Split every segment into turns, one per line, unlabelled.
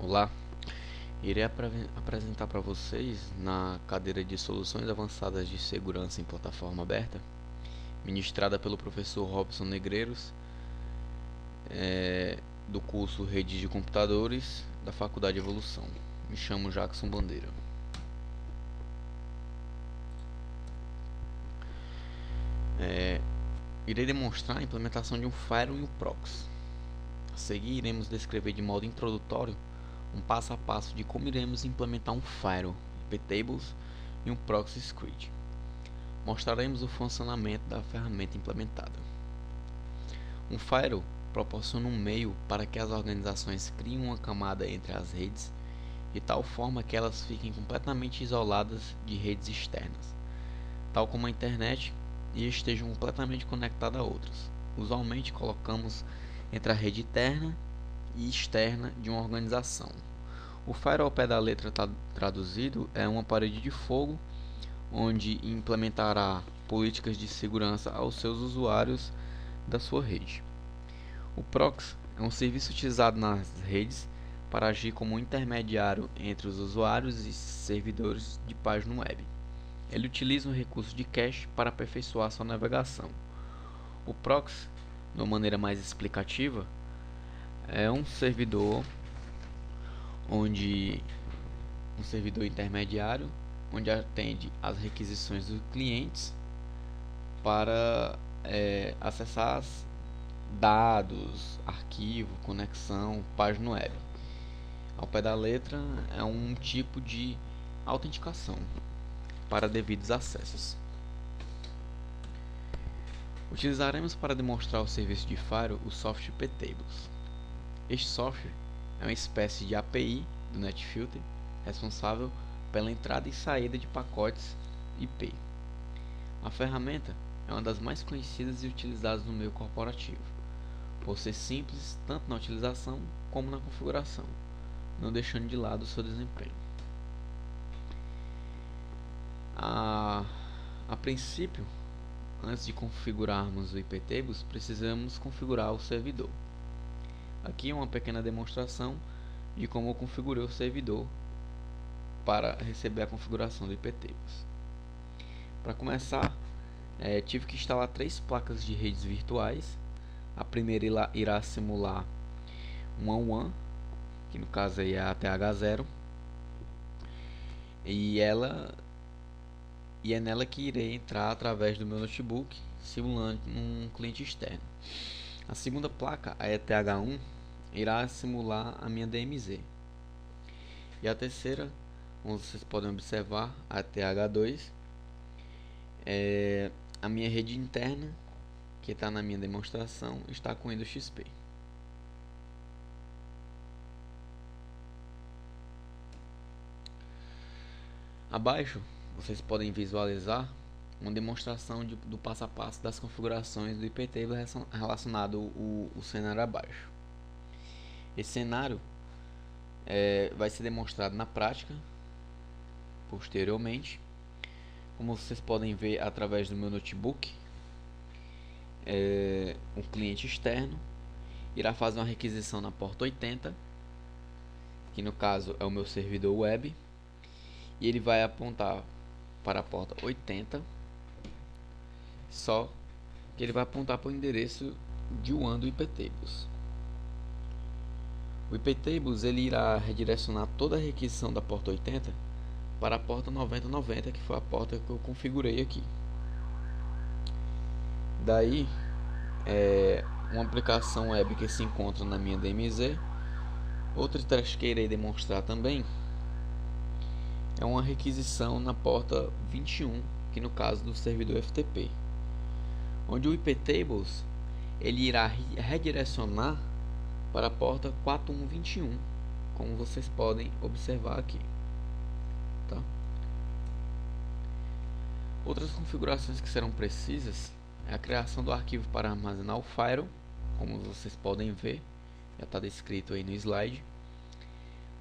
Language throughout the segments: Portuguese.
Olá, irei apresentar para vocês na cadeira de Soluções Avançadas de Segurança em Plataforma Aberta, ministrada pelo professor Robson Negreiros, do curso Redes de Computadores da Faculdade Evolução. Me chamo Jackson Bandeira. Irei demonstrar a implementação de um firewall e um proxy. A seguir, iremos descrever de modo introdutório um passo a passo de como iremos implementar um firewall, iptables e um proxy script. Mostraremos o funcionamento da ferramenta implementada. Um firewall proporciona um meio para que as organizações criem uma camada entre as redes, de tal forma que elas fiquem completamente isoladas de redes externas, tal como a internet, e estejam completamente conectadas a outras. Usualmente colocamos entre a rede interna e externa de uma organização. O firewall ao pé da letra traduzido é uma parede de fogo onde implementará políticas de segurança aos seus usuários da sua rede. O proxy é um serviço utilizado nas redes para agir como um intermediário entre os usuários e servidores de página web. Ele utiliza um recurso de cache para aperfeiçoar sua navegação. O proxy, de uma maneira mais explicativa, é um servidor intermediário onde atende às requisições dos clientes para acessar dados, arquivo, conexão, página web. Ao pé da letra é um tipo de autenticação para devidos acessos. Utilizaremos para demonstrar o serviço de firewall o software iptables. Este software é uma espécie de API do NetFilter responsável pela entrada e saída de pacotes IP. A ferramenta é uma das mais conhecidas e utilizadas no meio corporativo, por ser simples tanto na utilização como na configuração, não deixando de lado o seu desempenho. A princípio, antes de configurarmos o iptables, precisamos configurar o servidor. Aqui é uma pequena demonstração de como eu configurei o servidor para receber a configuração do iptables. Para começar, tive que instalar 3 placas de redes virtuais. A primeira irá simular uma WAN, que no caso aí é a TH0, e é nela que irei entrar através do meu notebook, simulando um cliente externo. A segunda placa, a ETH1, irá simular a minha DMZ. E a terceira, como vocês podem observar, a TH2, a minha rede interna, que está na minha demonstração, está com Windows XP. Abaixo, vocês podem visualizar uma demonstração do passo a passo das configurações do iptable relacionado ao cenário abaixo. Esse cenário vai ser demonstrado na prática posteriormente. Como vocês podem ver através do meu notebook, um cliente externo irá fazer uma requisição na porta 80, que no caso é o meu servidor web, e ele vai apontar para a porta 80, só que ele vai apontar para o endereço de WAN do iptables. O iptables ele irá redirecionar toda a requisição da porta 80 para a porta 9090, que foi a porta que eu configurei aqui. Daí, uma aplicação web que se encontra na minha DMZ. Outra teste que irei demonstrar também é uma requisição na porta 21, que no caso do servidor FTP, onde o iptables ele irá redirecionar para a porta 4121, como vocês podem observar aqui. Tá? Outras configurações que serão precisas é a criação do arquivo para armazenar o firewall, como vocês podem ver, já está descrito aí no slide.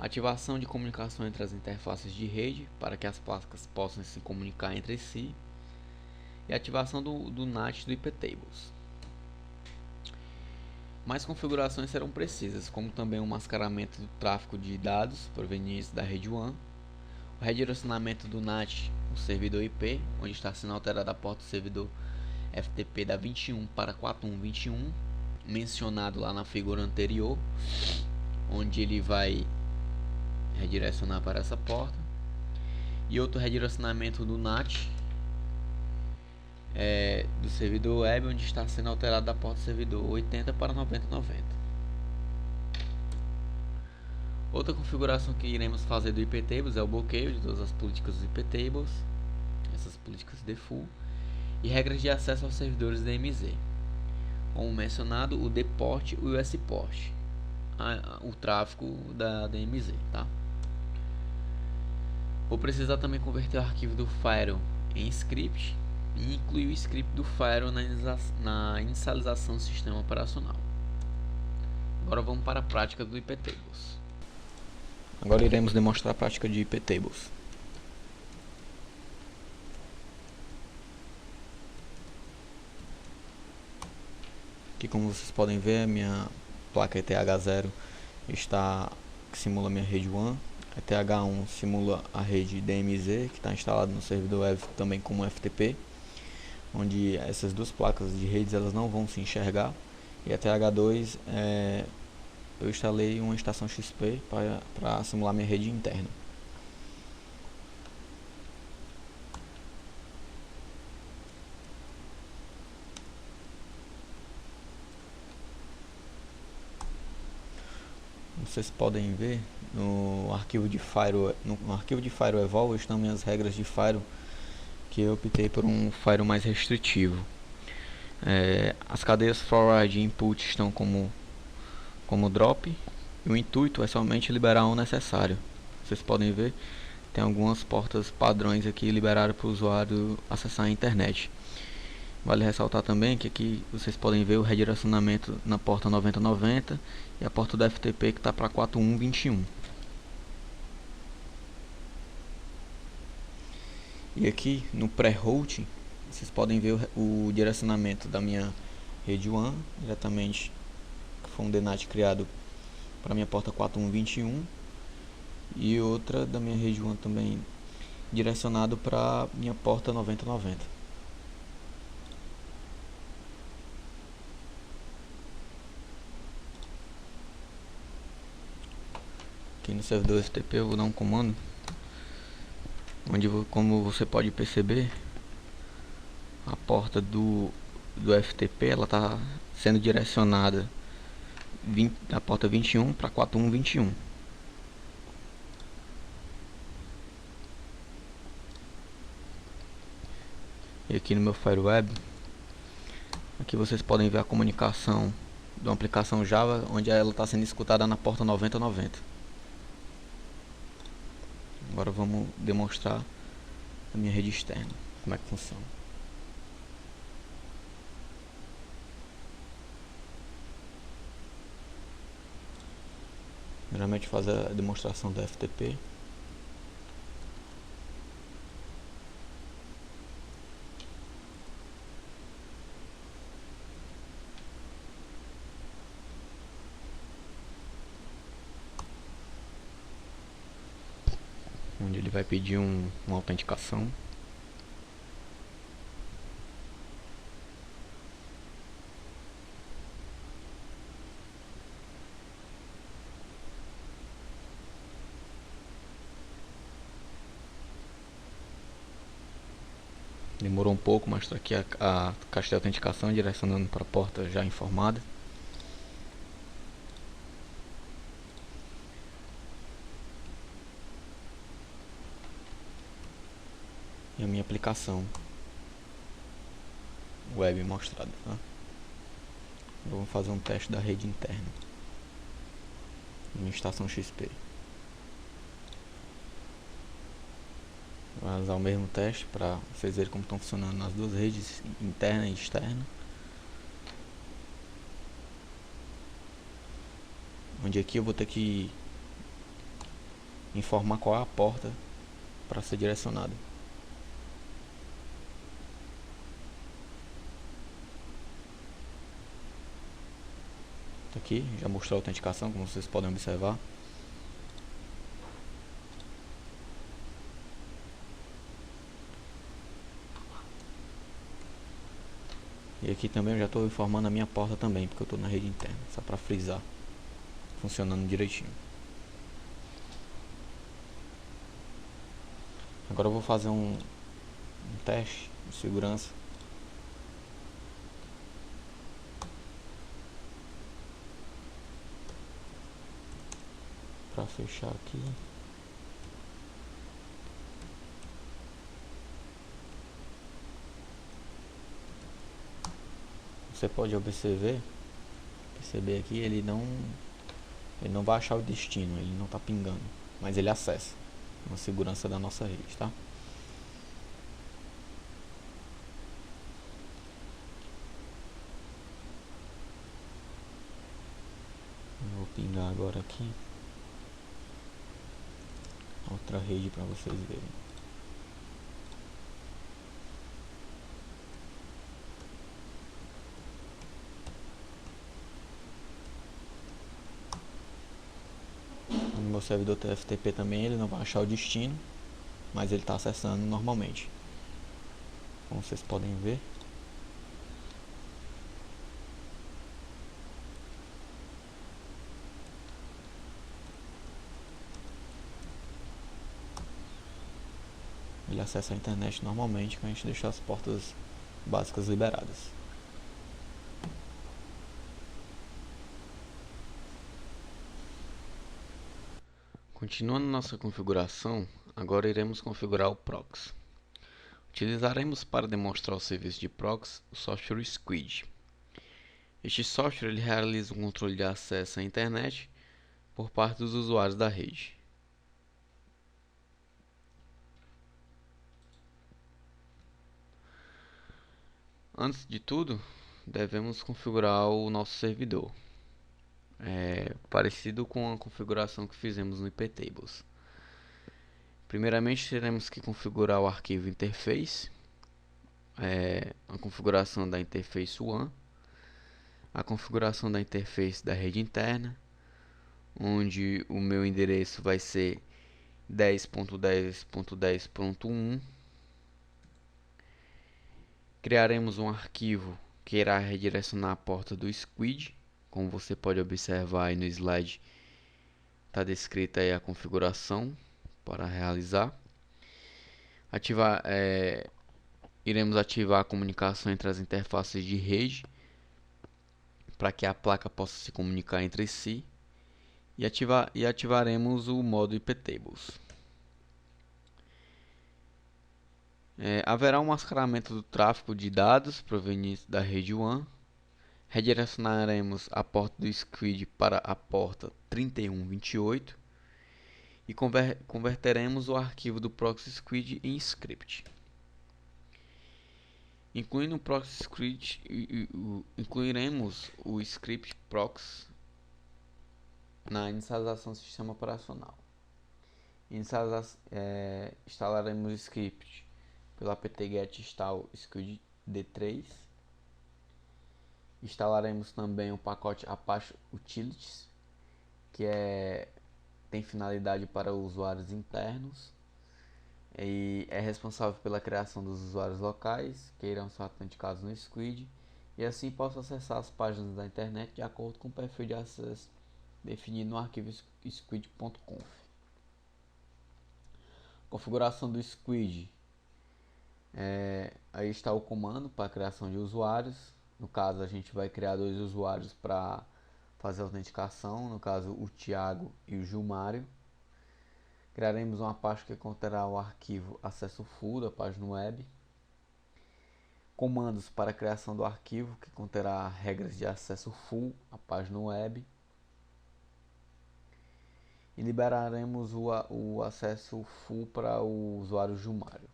Ativação de comunicação entre as interfaces de rede para que as placas possam se comunicar entre si, e ativação do NAT do iptables. Mais configurações serão precisas, como também o mascaramento do tráfego de dados provenientes da rede WAN, o redirecionamento do NAT, o servidor IP, onde está sendo alterada a porta do servidor FTP da 21 para 4121, mencionado lá na figura anterior, onde ele vai redirecionar para essa porta, e outro redirecionamento do NAT do servidor web, onde está sendo alterado da porta do servidor 80 para 9090. Outra configuração que iremos fazer do iptables é o bloqueio de todas as políticas do iptables, essas políticas default, e regras de acesso aos servidores DMZ. Como mencionado, o dport e o usport, o tráfego da DMZ, tá? Vou precisar também converter o arquivo do firewall em script e incluir o script do firewall na inicialização do sistema operacional. Agora vamos para a prática do iptables. Agora iremos demonstrar a prática de iptables. Aqui, como vocês podem ver, a minha placa ETH0 que simula a minha rede WAN. A ETH1 simula a rede DMZ, que está instalada no servidor web também como FTP, onde essas duas placas de redes elas não vão se enxergar. E a ETH2 eu instalei uma estação XP para simular minha rede interna. Vocês podem ver no arquivo de firewall evolve estão minhas regras de firewall, que eu optei por um firewall mais restritivo. As cadeias forward e input estão como drop, e o intuito é somente liberar o necessário. Vocês podem ver, tem algumas portas padrões aqui liberadas para o usuário acessar a internet. Vale ressaltar também que aqui vocês podem ver o redirecionamento na porta 9090 e a porta do FTP que está para 4121. E aqui no pré-routing vocês podem ver o direcionamento da minha rede WAN diretamente, que foi um DNAT criado para minha porta 4121, e outra da minha rede WAN também direcionado para minha porta 9090. Aqui no servidor FTP eu vou dar um comando onde, como você pode perceber, a porta do FTP ela está sendo direcionada da porta 21 para 4121. E aqui no meu Firewall Web, aqui vocês podem ver a comunicação de uma aplicação Java, onde ela está sendo escutada na porta 9090. Agora vamos demonstrar a minha rede externa, como é que funciona. Primeiramente fazer a demonstração do FTP. Onde ele vai pedir uma autenticação. Demorou um pouco, mas está aqui a caixa de autenticação direcionando para a porta já informada. E a minha aplicação web mostrada, tá? Vamos fazer um teste da rede interna, uma estação XP. Vou realizar o mesmo teste para vocês verem como estão funcionando as duas redes, interna e externa. Onde aqui eu vou ter que informar qual é a porta para ser direcionada. Aqui já mostrou a autenticação, como vocês podem observar. E aqui também eu já estou informando a minha porta também, porque eu estou na rede interna, só para frisar, funcionando direitinho. Agora eu vou fazer um teste de segurança. Para fechar aqui. Você pode perceber aqui, ele não vai achar o destino, ele não está pingando, mas ele acessa. Uma segurança da nossa rede, tá? Eu vou pingar agora aqui outra rede para vocês verem. No meu servidor TFTP também ele não vai achar o destino, mas ele está acessando normalmente, como vocês podem ver. Ele acessa a internet normalmente quando a gente deixar as portas básicas liberadas. Continuando nossa configuração, agora iremos configurar o proxy. Utilizaremos para demonstrar o serviço de proxy o software Squid. Este software ele realiza um controle de acesso à internet por parte dos usuários da rede. Antes de tudo, devemos configurar o nosso servidor, parecido com a configuração que fizemos no iptables. Primeiramente, teremos que configurar o arquivo interface, a configuração da interface WAN, a configuração da interface da rede interna, onde o meu endereço vai ser 10.10.10.1. Criaremos um arquivo que irá redirecionar a porta do Squid. Como você pode observar aí no slide, está descrita aí a configuração para realizar. Iremos ativar a comunicação entre as interfaces de rede para que a placa possa se comunicar entre si, e ativaremos o modo iptables. Haverá um mascaramento do tráfego de dados provenientes da rede WAN. Redirecionaremos a porta do Squid para a porta 3128 e converteremos o arquivo do proxy Squid em script. Incluindo o proxy script, incluiremos o script proxy na inicialização do sistema operacional. Instalaremos o script pelo apt-get install squid d3. Instalaremos também o pacote Apache Utilities, que tem finalidade para usuários internos e é responsável pela criação dos usuários locais que irão ser autenticados no Squid e assim possam acessar as páginas da internet de acordo com o perfil de acesso definido no arquivo squid.conf. Configuração do Squid. Aí está o comando para a criação de usuários. No caso, a gente vai criar 2 usuários para fazer a autenticação, no caso o Thiago e o Gilmário. Criaremos uma pasta que conterá o arquivo acesso full da página web. Comandos para a criação do arquivo, que conterá regras de acesso full à página web. E liberaremos o acesso full para o usuário Gilmário.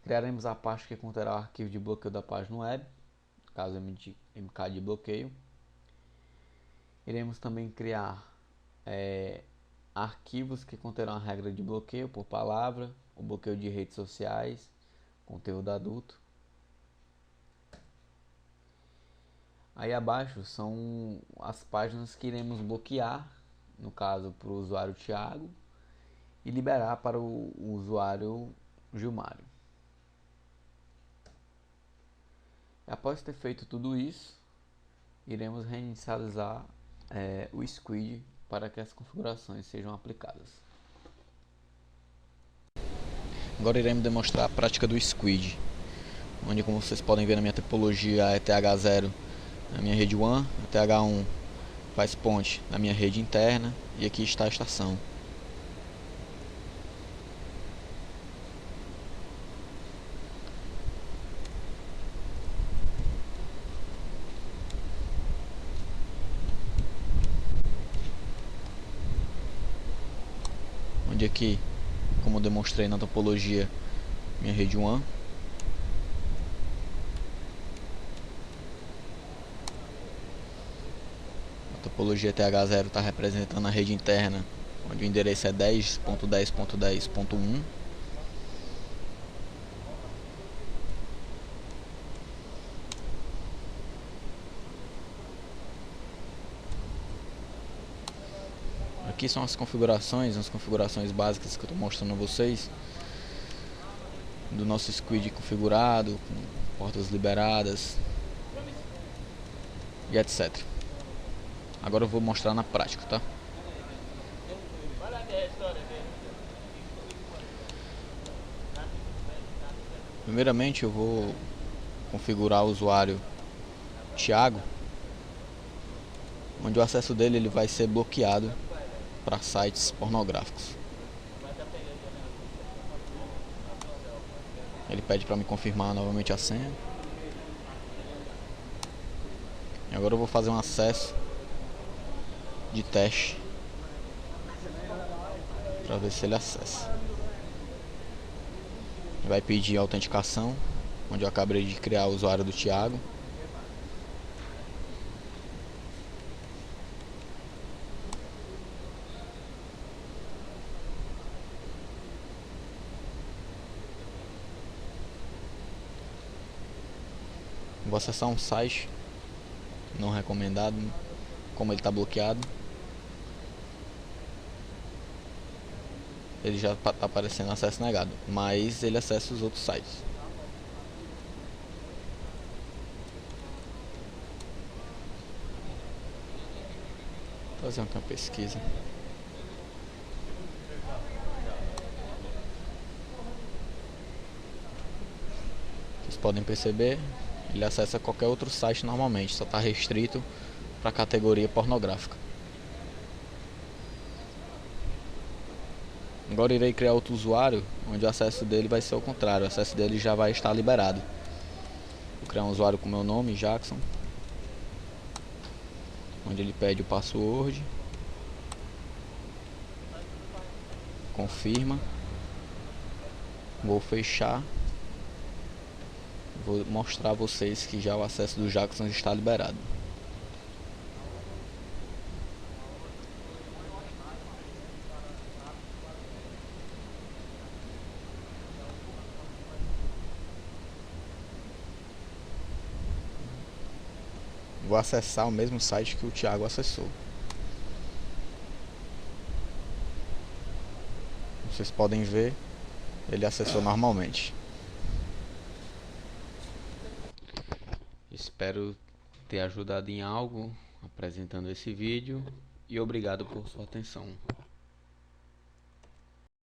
Criaremos a pasta que conterá o arquivo de bloqueio da página web, caso MK de bloqueio. Iremos também criar arquivos que conterão a regra de bloqueio por palavra, o bloqueio de redes sociais, conteúdo adulto. Aí abaixo são as páginas que iremos bloquear, no caso para o usuário Thiago, e liberar para o usuário Gilmário. Após ter feito tudo isso, iremos reinicializar o Squid para que as configurações sejam aplicadas. Agora iremos demonstrar a prática do Squid, onde, como vocês podem ver na minha topologia, é TH0 na minha rede WAN, a TH1 faz ponte na minha rede interna, e aqui está a estação. Onde aqui, como eu demonstrei na topologia, minha rede WAN. A topologia TH0 está representando a rede interna, onde o endereço é 10.10.10.1. Aqui são as configurações básicas que eu estou mostrando a vocês do nosso Squid configurado, com portas liberadas e etc. Agora eu vou mostrar na prática, tá? Primeiramente eu vou configurar o usuário Thiago, onde o acesso dele ele vai ser bloqueado para sites pornográficos. Ele pede para me confirmar novamente a senha. E agora eu vou fazer um acesso de teste para ver se ele acessa. Vai pedir autenticação, onde eu acabei de criar o usuário do Thiago. Vou acessar um site não recomendado, como ele está bloqueado. Ele já está aparecendo acesso negado, mas ele acessa os outros sites. Vou fazer uma pesquisa. Vocês podem perceber, ele acessa qualquer outro site normalmente, só está restrito para a categoria pornográfica. Agora irei criar outro usuário, onde o acesso dele vai ser o contrário, o acesso dele já vai estar liberado. Vou criar um usuário com meu nome, Jackson, onde ele pede o password, confirma, vou fechar. Vou mostrar a vocês que já o acesso do Jackson está liberado. Vou acessar o mesmo site que o Thiago acessou. Vocês podem ver, ele acessou normalmente. Espero ter ajudado em algo apresentando esse vídeo e obrigado por sua atenção.